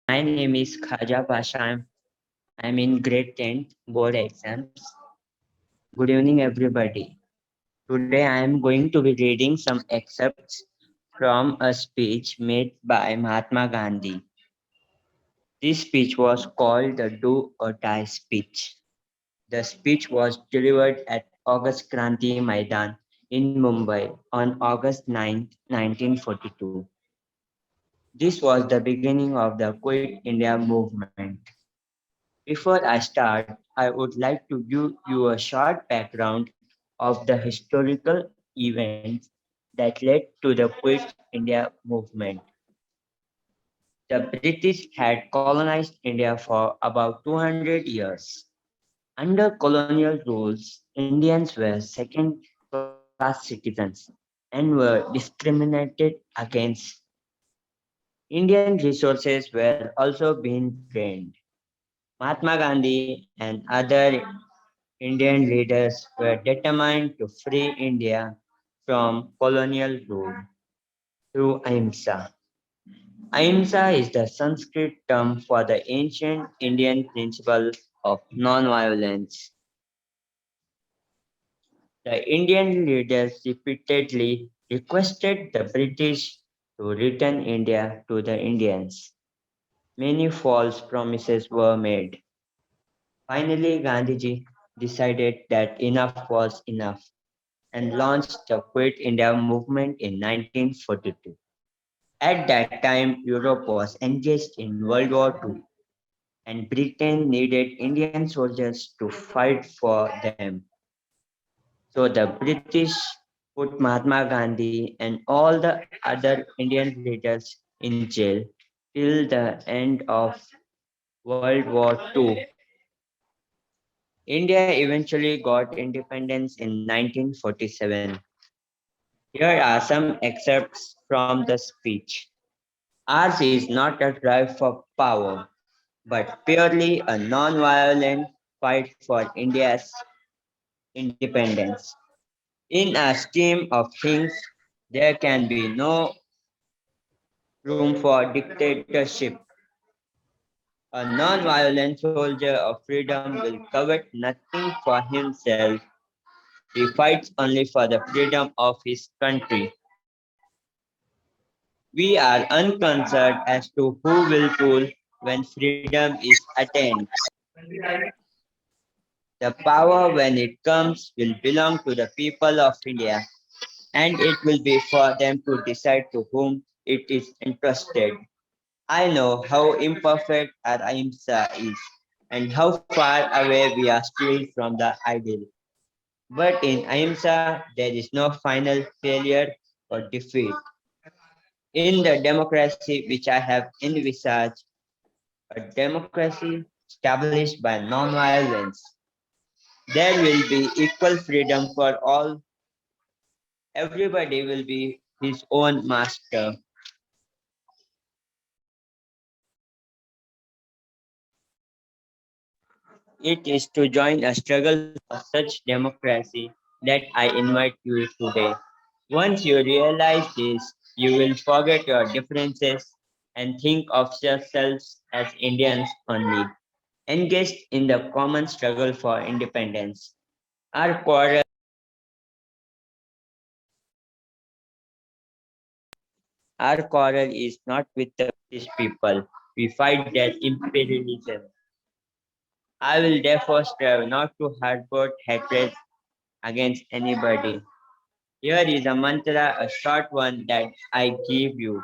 My name is Khajapasha. I'm in grade 10 board exams. Good evening, everybody. Today I am going to be reading some excerpts from a speech made by Mahatma Gandhi. This speech was called the Do or Die speech. The speech was delivered at August Kranti Maidan in Mumbai on August 9, 1942. This was the beginning of the Quit India movement. Before I start, I would like to give you a short background of the historical events that led to the Quit India movement. The British had colonized India for about 200 years. Under colonial rules, Indians were second class citizens and were discriminated against. Indian resources were also being drained. Mahatma Gandhi and other Indian leaders were determined to free India from colonial rule through ahimsa. Ahimsa is the Sanskrit term for the ancient Indian principle of non-violence. The Indian leaders repeatedly requested the British to return India to the Indians. Many false promises were made. Finally, Gandhiji decided that enough was enough and launched the Quit India movement in 1942. At that time, Europe was engaged in World War II, and Britain needed Indian soldiers to fight for them. So the British put Mahatma Gandhi and all the other Indian leaders in jail till the end of World War II. India eventually got independence in 1947. Here are some excerpts from the speech. Ours is not a drive for power, but purely a non-violent fight for India's independence. In a scheme of things, there can be no room for dictatorship. A non-violent soldier of freedom will covet nothing for himself. He fights only for the freedom of his country. We are unconcerned as to who will rule when freedom is attained. The power, when it comes, will belong to the people of India, and it will be for them to decide to whom it is entrusted. I know how imperfect our ahimsa is, and how far away we are still from the ideal. But in ahimsa, there is no final failure or defeat. In the democracy which I have envisaged, a democracy established by non-violence, there will be equal freedom for all. Everybody will be his own master. It is to join a struggle for such democracy that I invite you today. Once you realize this, you will forget your differences and think of yourselves as Indians only, engaged in the common struggle for independence. Our quarrel, our quarrel is not with the British people. We fight their imperialism. I will therefore strive not to harbor hatred against anybody. Here is a mantra, a short one that I give you.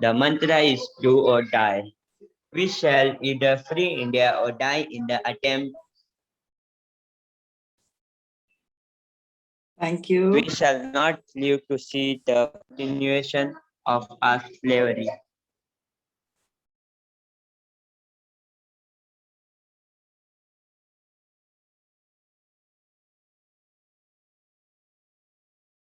The mantra is do or die. We shall either free India or die in the attempt. Thank We you. shall not live to see the continuation of our slavery.